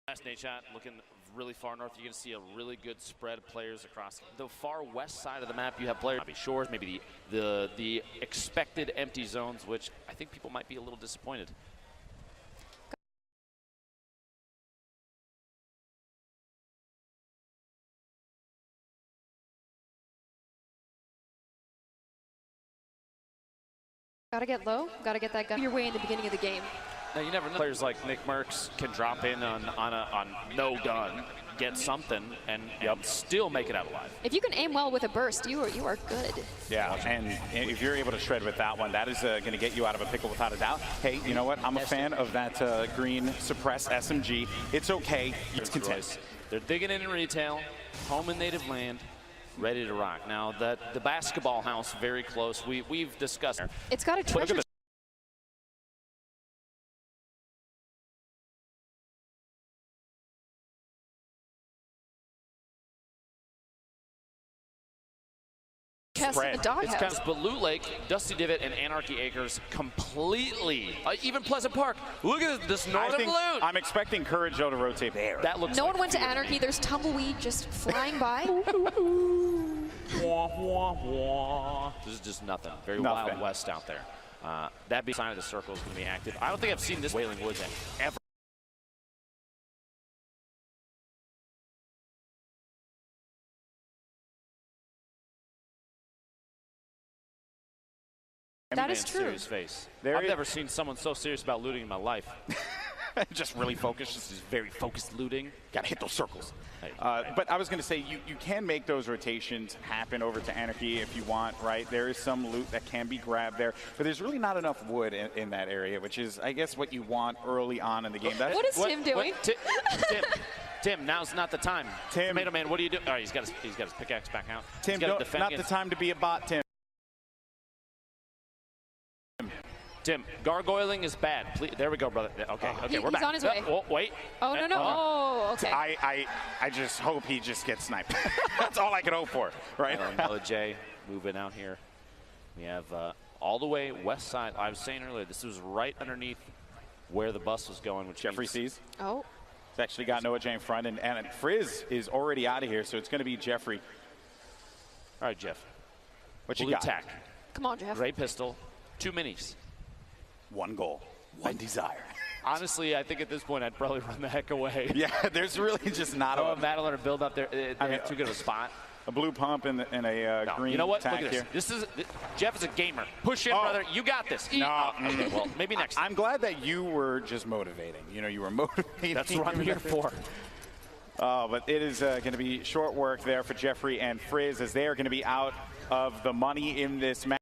Last Nate shot, looking really far north, you're going to see a really good spread of players across the far west side of the map. You have players, maybe shores, maybe the expected empty zones, which I think people might be a little disappointed. Gotta get low, gotta get that gun your way in the beginning of the game. Now you never know. Players like Nick Merckx can drop in on no gun, get something, and still make it out alive. If you can aim well with a burst, you are good. Yeah, and if you're able to shred with that one, that is going to get you out of a pickle without a doubt. Hey, you know what? I'm a fan of that green suppress SMG. It's okay. It's content. They're digging in retail, home and native land, ready to rock. Now the basketball house very close. We've discussed. It's got a treasure. But Loot Lake, Dusty Divot, and Anarchy Acres completely. Even Pleasant Park. Look at this northern loot. I'm expecting Courage though to rotate there. That looks. No one went to Anarchy. There's tumbleweed just flying by. This is just nothing. Very wild west out there. That being sign of the circle is going to be active. I don't think I've seen this Wailing Woods ever. That is true. Serious face. I've never seen someone so serious about looting in my life. Just really focused. This is very focused looting. Got to hit those circles. But I was going to say, you can make those rotations happen over to Anarchy if you want, right? There is some loot that can be grabbed there, but there's really not enough wood in that area, which is, I guess, what you want early on in the game. What is Tim doing? Tim, now's not the time. Tim, Tomato Man, what are you doing? All right, he's got his pickaxe back out. Tim, not the time to be a bot, Tim. Tim, gargoyling is bad. Please, there we go, brother. Okay, we're back. He's on his way. Oh, wait. Oh, no. Oh, okay. I just hope he just gets sniped. That's all I can hope for, right? Mellow J moving out here. We have all the way west side. I was saying earlier, this was right underneath where the bus was going, which Jeffrey sees. Oh. It's actually got Noah J in front, and Frizz is already out of here, so it's going to be Jeffrey. All right, Jeff. What you Blue got? tack. Come on, Jeff. Gray pistol. 2 minis. One goal, one desire. Honestly, I think at this point I'd probably run the heck away. Yeah, there's really just not a Madeline or build up there. They have too good of a spot. A blue pump and a green. You know what? Look at here. this. Jeff is a gamer. Push in, brother. You got this. No. Okay, well, maybe next time. I'm glad that you were just motivating. You know, you were motivating. That's what I'm here for. But it is going to be short work there for Jeffrey and Frizz, as they are going to be out of the money in this match.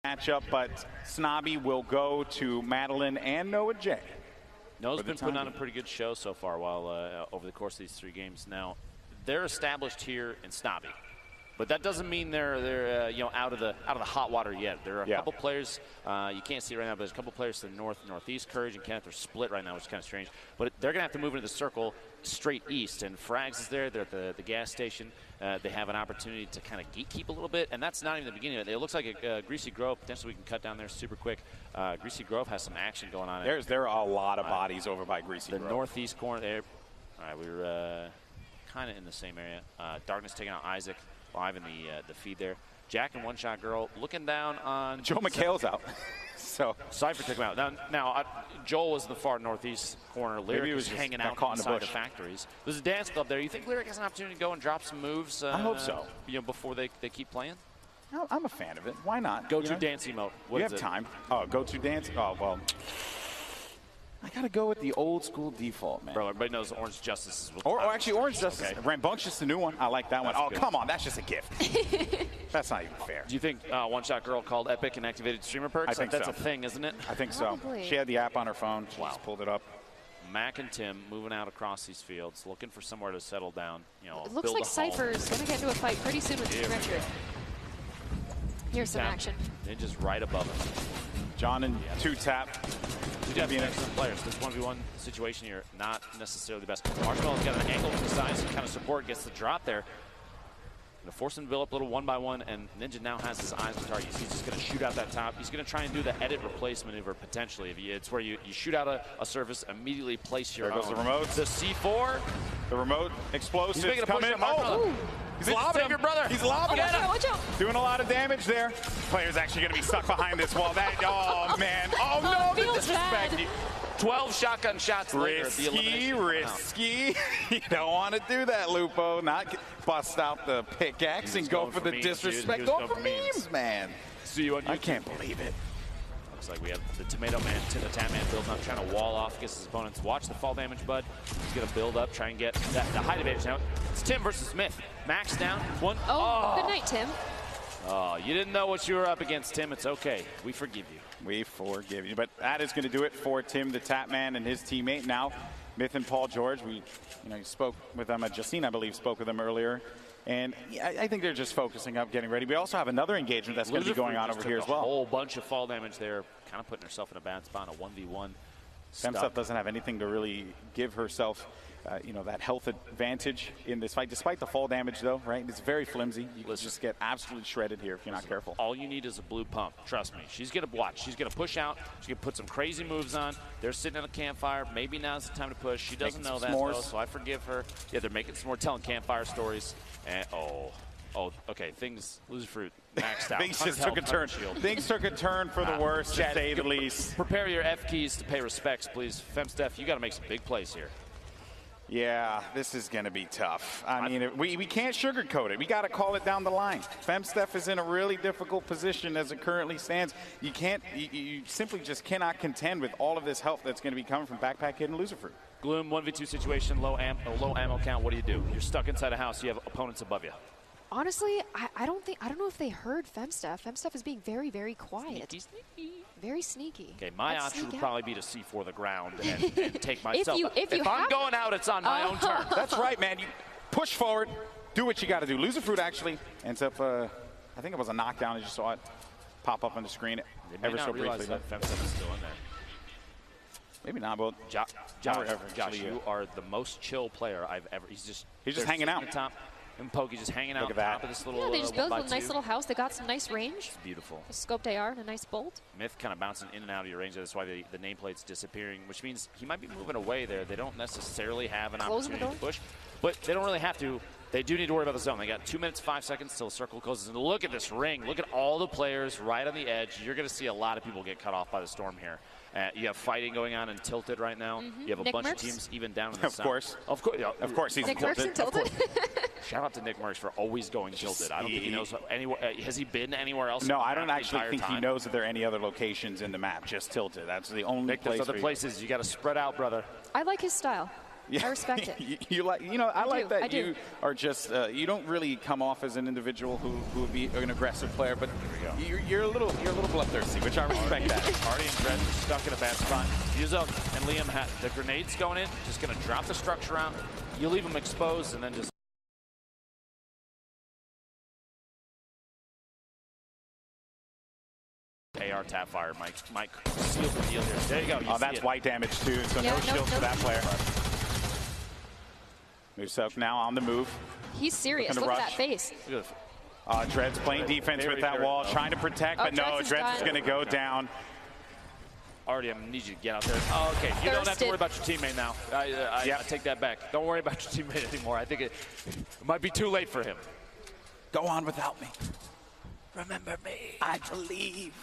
Matchup, but Snobby will go to Madeline and Noah J. Noah's been putting on a pretty good show so far while over the course of these 3 games. Now, they're established here in Snobby, but that doesn't mean they're out of the hot water yet. There are a couple players you can't see right now, but there's a couple players to the north, northeast. Courage and Kenneth are split right now, which is kind of strange. But they're going to have to move into the circle straight east, and Frags is there. They're at the gas station. They have an opportunity to kind of gatekeep a little bit, and that's not even the beginning of it. It looks like a Greasy Grove. Potentially we can cut down there super quick. Greasy Grove has some action going on. There are a lot of bodies over by Greasy Grove. The northeast corner there. All right, we were kind of in the same area. Darkness taking out Isaac live in the feed there. Jack and One Shot Girl looking down on Joe McHale's out. So Cypher took him out. Now Joel was in the far northeast corner. Lyric was hanging out inside the factories. There's a dance club there. You think Lyric has an opportunity to go and drop some moves? I hope so. Before they keep playing? No, I'm a fan of it. Why not? Go to dance emote. You have time. Oh, go to dance. Oh, well. I got to go with the old school default, man. Bro, everybody knows Orange Justice is or actually, Orange Justice. Okay. Rambunctious, the new one. I like that one. Oh, good. Come on. That's just a gift. That's not even fair. Do you think One Shot Girl called Epic and activated streamer perks? I think that's a thing, isn't it? I think so. She had the app on her phone. She just pulled it up. Mac and Tim moving out across these fields, looking for somewhere to settle down. It looks like Cypher's going to get into a fight pretty soon with Richard. Here's some action. Ninja's right above him. John and 2-tap. You got to be excellent players. This 1v1 situation here, not necessarily the best. Marshmellow's got an angle to the sides to kind of support, gets the drop there. Gonna force him to build up a little one by one, and Ninja now has his eyes on target. He's just gonna shoot out that top. He's gonna try and do the edit replace maneuver potentially. It's where you shoot out a surface, immediately place your There goes own. the remote. The C4. The remote explosives coming. Oh! He's lobbing him. Your brother. He's lobbing him. Watch out. Doing a lot of damage there. Player's actually going to be stuck behind this wall. Oh, man. Oh, no. The feels disrespect. bad. 12 shotgun shots later. Risky. You don't want to do that, Lupo. Not bust out the pickaxe and go for the memes, disrespect. dude. Go for memes, man. See you on YouTube. I can't believe it. Looks like we have the Tomato Man, the Tap Man building up, trying to wall off against his opponents. Watch the fall damage, bud. He's going to build up, try and get the height advantage. Now, it's Tim versus Smith. Max down. One. Oh, good night, Tim. Oh, you didn't know what you were up against, Tim. It's okay. We forgive you. We forgive you. But that is going to do it for Tim, the Tap Man, and his teammate. Now, Myth and Paul George, we spoke with them. Justine, I believe, spoke with them earlier. And I think they're just focusing up, getting ready. We also have another engagement that's going to be going on over here as well. A whole bunch of fall damage there, kind of putting herself in a bad spot, a 1v1. Femstuff doesn't have anything to really give herself, that health advantage in this fight. Despite the fall damage, though, right? It's very flimsy. You can just get absolutely shredded here if you're not careful. All you need is a blue pump. Trust me. She's going to watch. She's going to push out. She's going to put some crazy moves on. They're sitting at a campfire. Maybe now's the time to push. She doesn't know that, though, so I forgive her. Yeah, they're making some more telling campfire stories. And, okay. Things, lose fruit, maxed out. Things just took a turn. Things took a turn for the worse, to say the least. Prepare your F keys to pay respects, please. Femsteph, you got to make some big plays here. Yeah, this is going to be tough. I mean, we can't sugarcoat it. We got to call it down the line. Femsteph is in a really difficult position as it currently stands. You simply just cannot contend with all of this help that's going to be coming from Backpack Kid and Loser Fruit. Gloom, 1v2 situation, low ammo count. What do? You're stuck inside a house. You have opponents above you. Honestly, I don't know if they heard Femsteph. Femsteph is being very, very quiet. Sneaky. Very sneaky. Okay, my option would probably be to C4 the ground and take myself. If I'm going out, it's on my own turn. That's right, man. You push forward, do what you got to do. Loser Fruit actually ends up, I think it was a knockdown. I just saw it pop up on the screen ever so briefly. That Femsteph is still in there. Maybe not, but Josh, you are the most chill player I've ever. He's just hanging out. At the top, and Pokey just hanging out. Look at top of this little. Yeah, they just built a nice little house. They got some nice range. It's beautiful. A scoped AR and a nice bolt. Myth kind of bouncing in and out of your range. That's why the nameplate's disappearing, which means he might be moving away there. They don't necessarily have an opportunity to push, but they don't really have to. They do need to worry about the zone. They got 2 minutes, 5 seconds till the circle closes. And look at this ring. Look at all the players right on the edge. You're going to see a lot of people get cut off by the storm here. You have fighting going on in Tilted right now. You have a bunch of teams even down in the south. Of course, he's Nick Merckx in Tilted. Shout out to Nick Merckx for always going Tilted. I don't think he knows anywhere. Has he been anywhere else? No, I don't actually think he knows that there are any other locations in the map. Just Tilted. That's the only place. There's other places. You got to spread out, brother. I like his style. Yeah. I respect it. I like that you are just, you don't really come off as an individual who would be an aggressive player, but you're a little bloodthirsty, which I respect that. Artie and Dred are stuck in a bad spot. Yuzo and Liam had the grenades going in, just going to drop the structure out. You leave them exposed and then just. AR tap fire, Mike sealed the deal here. There you go. That's white damage too, so no shield for that player. Moves up now on the move. He's serious. Look at that face. Dred's playing defense with that wall, trying to protect, but no, Dred's is going to go down. Artie, I'm going to need you to get out there. Oh, okay. You don't have to worry about your teammate now. I take that back. Don't worry about your teammate anymore. I think it might be too late for him. Go on without me. Remember me. I believe.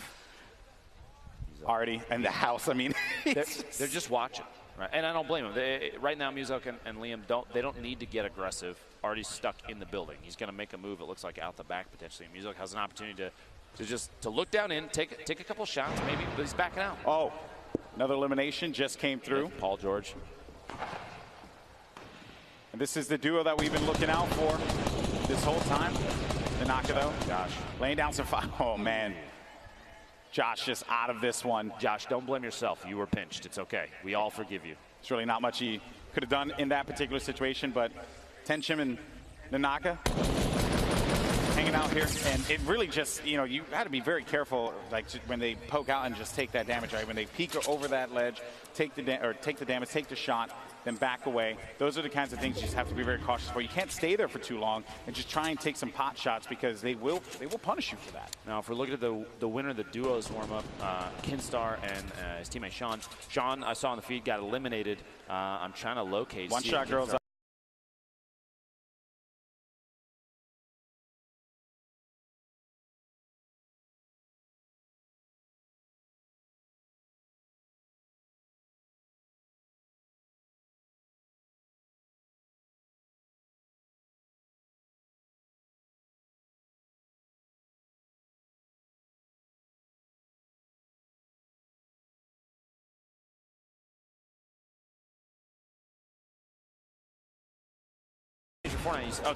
Artie and the house, I mean. They're just watching. Right. And I don't blame him. Right now, Muzok and Liam don't need to get aggressive. Artie's stuck in the building. He's going to make a move, it looks like, out the back potentially. Muzok has an opportunity to look down in, take a couple shots maybe, but he's backing out. Oh, another elimination just came through. Paul George. And this is the duo that we've been looking out for this whole time. Tanaka, though. Josh. Laying down some fire. Oh, man. Josh just out of this one. Josh, don't blame yourself. You were pinched. It's okay. We all forgive you. There's really not much he could have done in that particular situation, but Tenchim and Nanaka hanging out here. And it really just, you got to be very careful, like when they poke out and just take that damage, right? When they peek over that ledge, take the damage, take the shot, then back away. Those are the kinds of things you just have to be very cautious for. You can't stay there for too long and just try and take some pot shots because they will punish you for that. Now, if we're looking at the winner of the duos warm-up, Kinstar and his teammate Sean. Sean, I saw on the feed, got eliminated. I'm trying to locate. One shot girls up.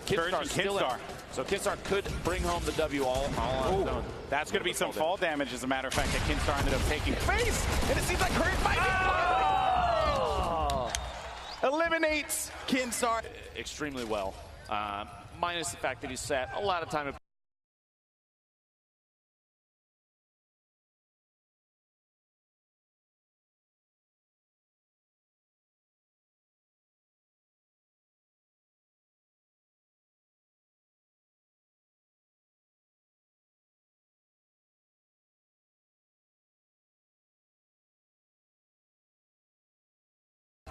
Kinstar. So Kinstar could bring home the W all on his own. That's going to be some fall damage, as a matter of fact, that Kinstar ended up taking. Face! And it seems like Courage might be eliminates Kinstar. Extremely well. Minus the fact that he sat a lot of time.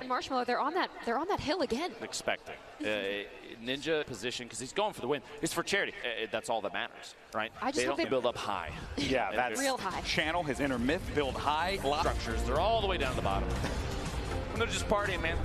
Marshmelow, they're on that hill again. Expecting Ninja position, because he's going for the win. It's for charity. That's all that matters, right? They don't build up high. Yeah, that's real high. Channel his inner myth, build high. Structures, they're all the way down to the bottom. And they're just partying, man.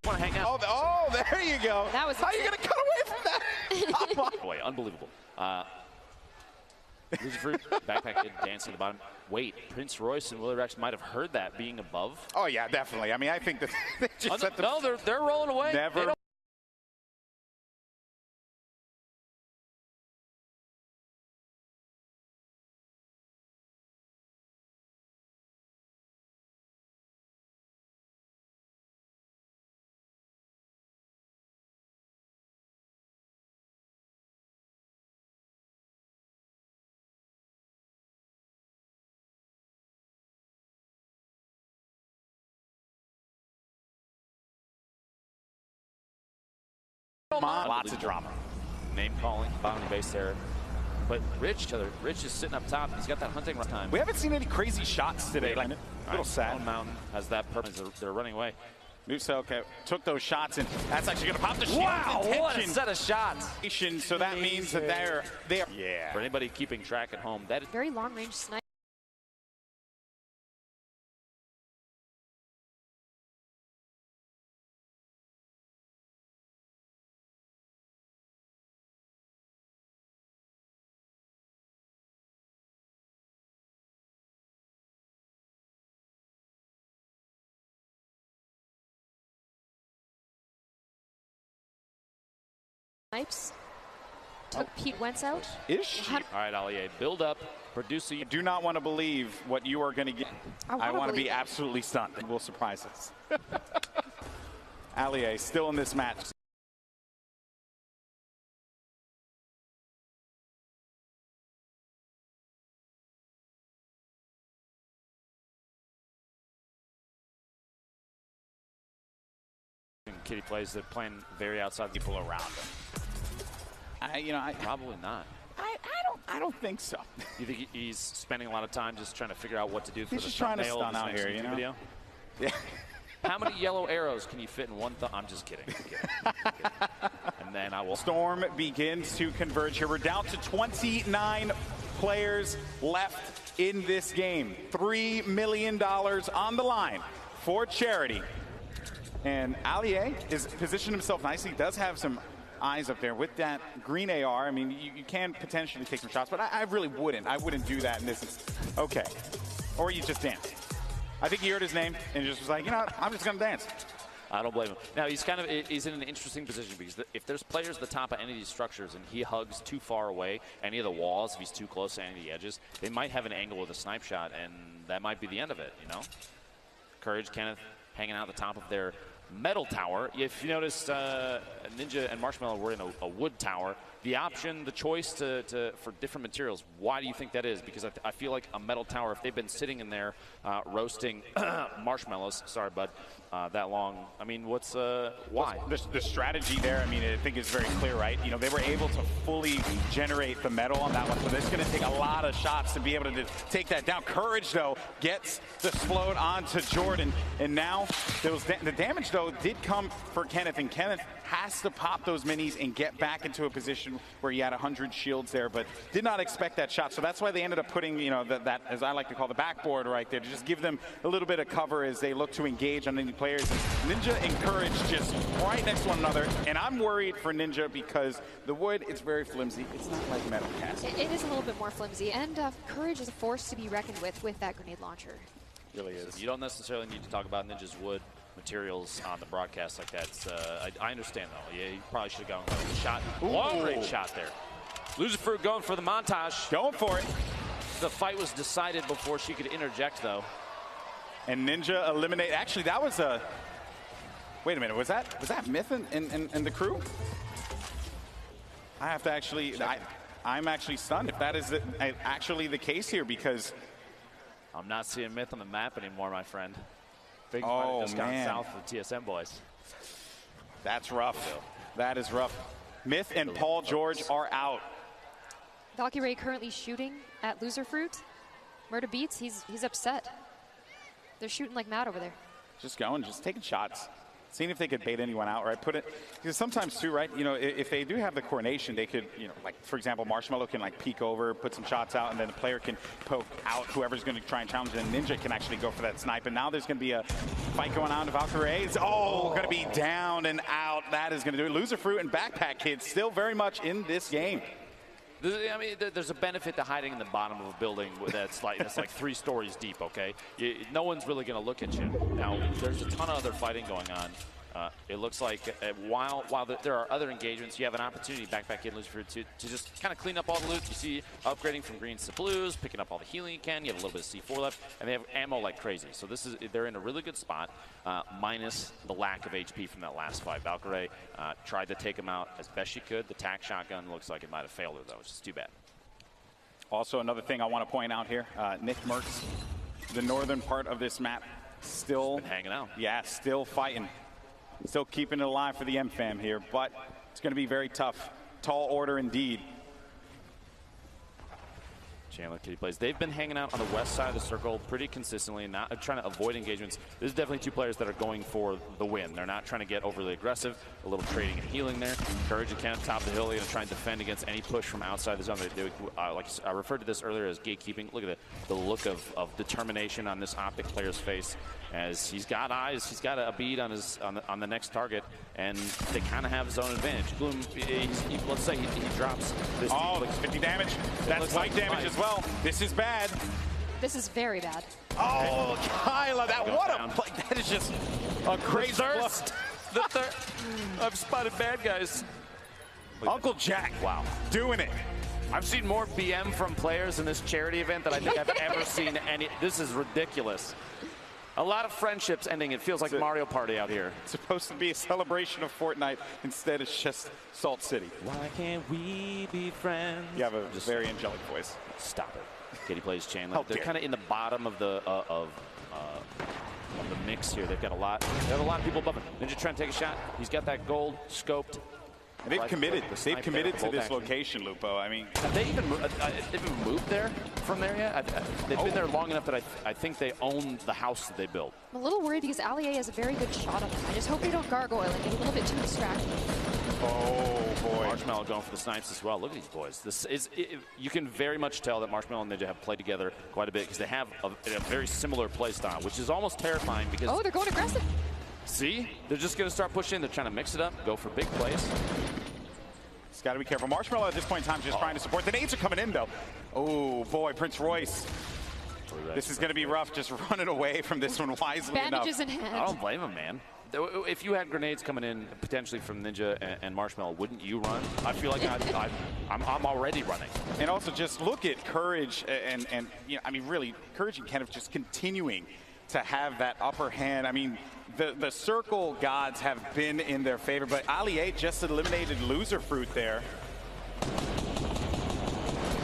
Want to hang out. Oh, there you go. That was how are you going to cut away from that? Boy, unbelievable. Losing fruit, backpack kid dancing at the bottom. Wait, Prince Royce and Willie Rex might have heard that being above. Oh yeah, definitely. I mean, I think that they just set them. No, they're rolling away. Never. Lots of drama. Name calling, bottom base there. But Rich is sitting up top. He's got that hunting time. We haven't seen any crazy shots today. Like, little sad. Mountain has that purpose. They're running away. Nusa took those shots, and that's actually going to pop the shield. Wow, what a set of shots. So that means that they're yeah. For anybody keeping track at home, that is very long range snipe. Snipes took Pete Wentz out. Ish. All right, Ali, build up, produce. You do not want to believe what you are going to get. I want to be absolutely stunned. It will surprise us. Ali still in this match. Kitty plays, they're playing very outside people around him. Probably not. I don't think so. You think he's spending a lot of time just trying to figure out what to do for he's the just trying to stun out out here, you know? Video? Yeah. How many yellow arrows can you fit in one thumb? I'm just kidding. And then I will. Storm begins to converge here. We're down to 29 players left in this game. $3 million on the line for charity. And Allier is positioned himself nicely. He does have some eyes up there with that green AR. I mean, you can potentially take some shots, but I really wouldn't. I wouldn't do that in this. Okay. Or you just dance. I think he heard his name and just was like, you know what? I'm just going to dance. I don't blame him. Now, he's in an interesting position because if there's players at the top of any of these structures and he hugs too far away, any of the walls, if he's too close to any of the edges, they might have an angle with a snipe shot, and that might be the end of it, you know? Courage, Kenneth, hanging out at the top of their metal tower. If you noticed, Ninja and Marshmelow were in a wood tower. The option, the choice for different materials, why do you think that is? Because I feel like a metal tower, if they've been sitting in there roasting marshmallows, sorry, bud, that long, I mean, what's, why? The strategy there, I mean, I think is very clear, right? You know, they were able to fully generate the metal on that one, so it's going to take a lot of shots to be able to take that down. Courage, though, gets the explode onto Jordan, and now the damage, though, did come for Kenneth, and Kenneth has to pop those minis and get back into a position where he had 100 shields there, but did not expect that shot. So that's why they ended up putting, you know, that as I like to call the backboard right there, to just give them a little bit of cover as they look to engage on any players. And Ninja and Courage just right next to one another, and I'm worried for Ninja because the wood, it's very flimsy. It's not like metal cast. It is a little bit more flimsy, and Courage is a force to be reckoned with that grenade launcher. It really is. You don't necessarily need to talk about Ninja's wood materials on the broadcast like that. I understand, though. Yeah, you probably should have gone with the shot. Long-range shot there. Loser Fruit going for the montage. Going for it. The fight was decided before she could interject, though. And Ninja eliminate. Actually, that was a. Wait a minute. Was that Myth and the crew? I have to actually. I'm actually stunned if that is actually the case here, because I'm not seeing Myth on the map anymore, my friend. Things might have just gone south for the TSM boys. That's rough. That is rough. Myth and Paul George are out. Valkyrie currently shooting at Loser Fruit. Murda Beats, he's upset. They're shooting like mad over there. Just going, just taking shots. Seeing if they could bait anyone out, right? Put it, because sometimes too, right? You know, if they do have the coordination, they could, you know, like for example, Marshmelow can like peek over, put some shots out, and then the player can poke out whoever's going to try and challenge it, and Ninja can actually go for that snipe. And now there's going to be a fight going on. Valkyrie is going to be down and out. That is going to do it. Loser Fruit and Backpack Kids still very much in this game. I mean, there's a benefit to hiding in the bottom of a building that's like 3 stories deep, okay? No one's really going to look at you. Now, there's a ton of other fighting going on. It looks like while there are other engagements, you have an opportunity back in Loser Fruit to just kind of clean up all the loot. You see upgrading from greens to blues, picking up all the healing you can. You have a little bit of C4 left, and they have ammo like crazy. So they're in a really good spot, minus the lack of HP from that last fight. Valkyrie tried to take him out as best she could. The tac shotgun looks like it might have failed her, though, which is too bad. Also, another thing I want to point out here, Nick Merckx, the northern part of this map, still been hanging out. Yeah, still fighting. Still keeping it alive for the M-Fam here, but it's going to be very tough. Tall order indeed. Chandler Kitty plays. They've been hanging out on the west side of the circle pretty consistently and not trying to avoid engagements. This is definitely 2 players that are going for the win. They're not trying to get overly aggressive. A little trading and healing there. Courage and Kenneth top of the hill. They're going to try and defend against any push from outside the zone. Like I referred to this earlier as gatekeeping. Look at the look of determination on this Optic player's face, as he's got eyes. He's got a bead on the next target, and they kind of have zone advantage. Gloom, let's say he drops this. Oh, 50 damage. That's light damage as well. This is bad. This is very bad. Oh, Kyla, what a play. That is just a crazy thirst. The third. I've spotted bad guys. Uncle Jack, wow, doing it. I've seen more BM from players in this charity event than I think I've ever seen any. This is ridiculous. A lot of friendships ending. It feels like Mario Party out here. It's supposed to be a celebration of Fortnite. Instead, it's just Salt City. Why can't we be friends? You have a very angelic voice. Stop it. Kitty plays Chandler. They're kind of in the bottom of the mix here. They've got a lot of people above him. Ninja trying to take a shot. He's got that gold scoped. And they've committed. They've committed to this location, Lupo. I mean, have they even moved there from there yet? They've been there long enough that I think they own the house that they built. I'm a little worried because Allier has a very good shot on them. I just hope they don't gargoyle and get a little bit too distracted. Oh boy! Marshmelow going for the snipes as well. Look at these boys. You can very much tell that Marshmelow and Ninja have played together quite a bit because they have a very similar play style, which is almost terrifying because. They're going aggressive. See, they're just going to start pushing. They're trying to mix it up, go for big plays. It's got to be careful. Marshmelow at this point in time just trying to support. The nades are coming in though. Oh boy, Prince Royce. This is going to be rough. Just running away from this one wisely enough. Bandages in hand. I don't blame him, man. If you had grenades coming in potentially from Ninja and Marshmelow, wouldn't you run? I feel like I'm already running. And also just look at Courage and you know, I mean really, Courage and Kenneth just continuing to have that upper hand. I mean, the circle gods have been in their favor, but Ali just eliminated loser fruit there.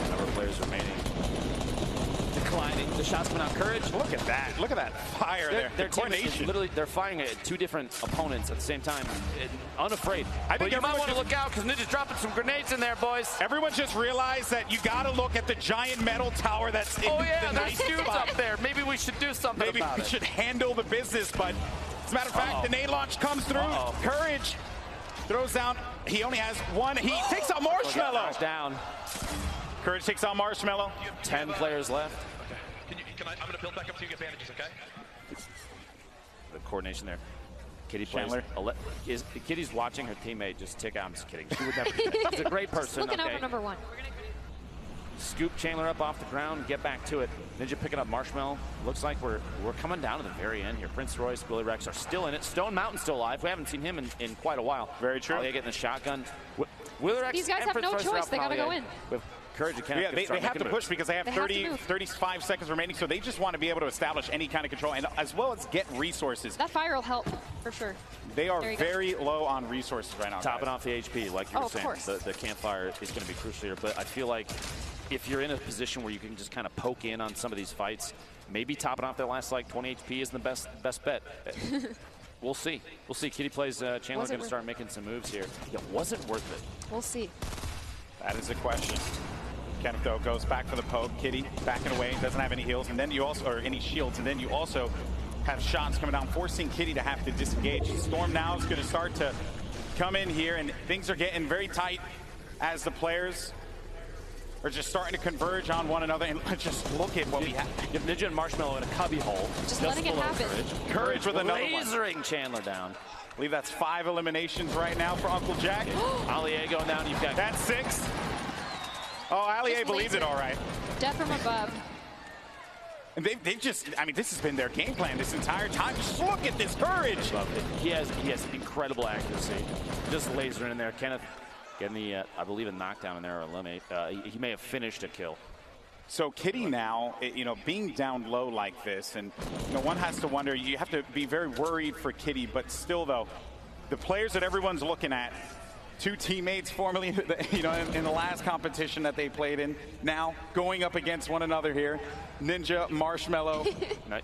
Number of players remaining. Declining. The shots coming out. Courage. Look at that. Look at that fire there. Their the coordination. Literally, they're firing at 2 different opponents at the same time. Unafraid. I think you might want to look out because Ninja's dropping some grenades in there, boys. Everyone just realized that you got to look at the giant metal tower that's in the nice dudes spot. up there. Maybe we should do something Maybe about we it. should handle the business, but as a matter of fact, the nade launch comes through. Courage throws down. He only has one. He takes out Marshmelow. Down. Courage takes out Marshmelow. 10 players left. I'm going to build back up so you get bandages, okay? The coordination there. Kitty plays. Kitty's watching her teammate just tick out. I'm just kidding. She would never. She's a great person. Looking out for number 1. Scoop Chandler up off the ground, get back to it. Ninja picking up Marshmelow. Looks like we're coming down to the very end here. Prince Royce, Willie Rex are still in it. Stone Mountain still alive. We haven't seen him in quite a while. Very true. Getting the shotgun. Willie Rex. These guys have no choice. They got to go in. With Courage, yeah, they have to push because they have 35 seconds remaining, so they just want to be able to establish any kind of control and as well as get resources. That fire will help for sure. They are very low on resources right now. Topping off the HP, like you were saying. Of course. The campfire is going to be crucial here, but I feel like if you're in a position where you can just kind of poke in on some of these fights, maybe topping off their last like 20 HP isn't the best bet. We'll see. We'll see. Kitty plays Chandler's going to start making some moves here. Yeah, was it worth it? We'll see. That is a question. Kenneth, though, goes back for the poke. Kitty backing away, doesn't have any heals, and then you also, or any shields, and then you also have shots coming down, forcing Kitty to have to disengage. Storm now is going to start to come in here, and things are getting very tight as the players are just starting to converge on one another. And just look at what we have. Ninja and Marshmelow in a cubby hole. Just letting it happen. Courage with another one. Lasering Chandler down. I believe that's 5 eliminations right now for Uncle Jack. Ali going down. You've got that's 6. Oh, Ali believes it all right. Death from above. And they've just, I mean, this has been their game plan this entire time. Just look at this Courage. He has incredible accuracy. Just lasering in there. Kenneth getting the, I believe, a knockdown in there or eliminate. He may have finished a kill. So Kitty now, being down low like this, and one has to wonder, you have to be very worried for Kitty, but still though, the players that everyone's looking at, 2 teammates formerly, in the last competition that they played in, now going up against one another here. Ninja, Marshmelow.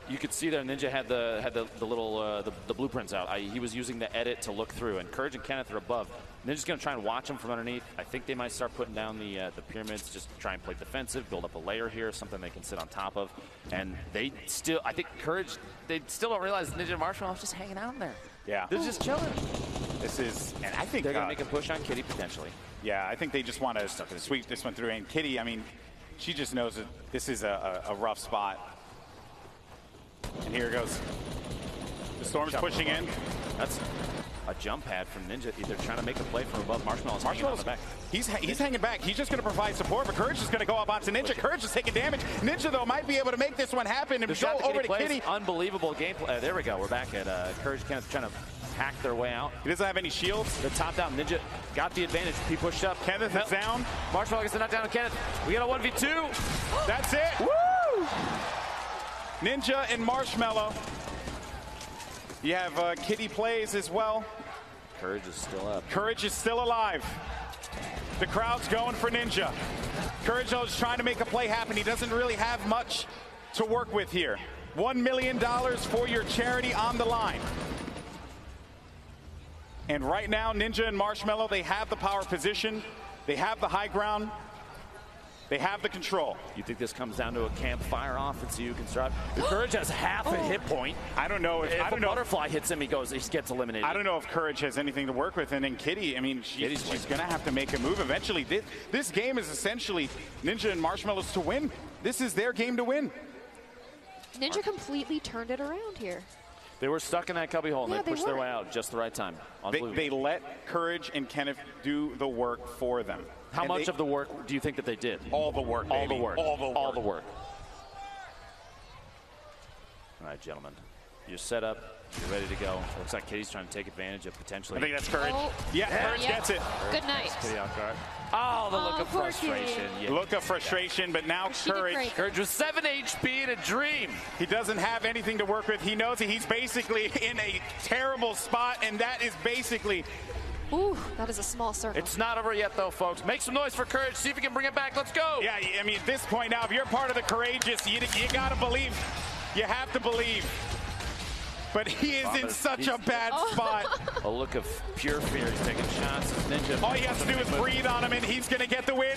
You could see there, Ninja had the little the blueprints out. He was using the edit to look through, and Courage and Kenneth are above. Ninja's going to try and watch them from underneath. I think they might start putting down the pyramids, just to try and play defensive, build up a layer here, something they can sit on top of. And they still, I think Courage, they still don't realize Ninja and Marshmelow just hanging out in there. Yeah. They're just chilling. This is, and I think they're going to make a push on Kitty potentially. Yeah, I think they just want to sweep this one through. And Kitty, I mean, she just knows that this is a rough spot. And here it goes. The Storm's pushing in. That's a jump pad from Ninja. They're trying to make a play from above. Marshmellow's hanging on the back. He's hanging back. He's just going to provide support, but Courage is going to go up onto Ninja. Courage is taking damage. Ninja, though, might be able to make this one happen and go over to Kitty. Unbelievable gameplay. There we go. We're back at Courage kind of trying to hack their way out. He doesn't have any shields. The top down. Ninja got the advantage. He pushed up. Kenneth is down. Marshmelow gets the knockdown on Kenneth. We got a 1v2. That's it. Woo! Ninja and Marshmelow. You have Kitty plays as well. Courage is still up. Courage is still alive. The crowd's going for Ninja. Courage is trying to make a play happen. He doesn't really have much to work with here. $1 million for your charity on the line. And right now, Ninja and Marshmelow, they have the power position. They have the high ground. They have the control. You think this comes down to a campfire offense you can start? The Courage has half a hit point. I don't know if a butterfly hits him, he gets eliminated. I don't know if Courage has anything to work with. And then Kitty, I mean, she's going to have to make a move eventually. This game is essentially Ninja and Marshmellow's to win. This is their game to win. Ninja completely turned it around here. They were stuck in that cubby hole, and they pushed their way out just the right time. They let Courage and Kenneth do the work for them. How much of the work do you think that they did? All the work, baby. All the work. All the work. All right, gentlemen. You're set up. You're ready to go. Looks like Kitty's trying to take advantage of potentially. I think that's Courage. Oh. Yeah, Courage gets it. Good night. Kitty off guard. Oh, the look of poor frustration. Kitty. Yeah. Look of frustration, but now Courage. Courage with 7 HP and a dream. He doesn't have anything to work with. He knows that he's basically in a terrible spot, and that is basically. Ooh, that is a small circle. It's not over yet, though, folks. Make some noise for Courage. See if we can bring it back. Let's go. Yeah, I mean, at this point now, if you're part of the courageous, you got to believe. You have to believe. But he is in such a bad spot. A look of pure fear. He's taking shots. Ninja. All he has to do is breathe on him, and he's going to get the win.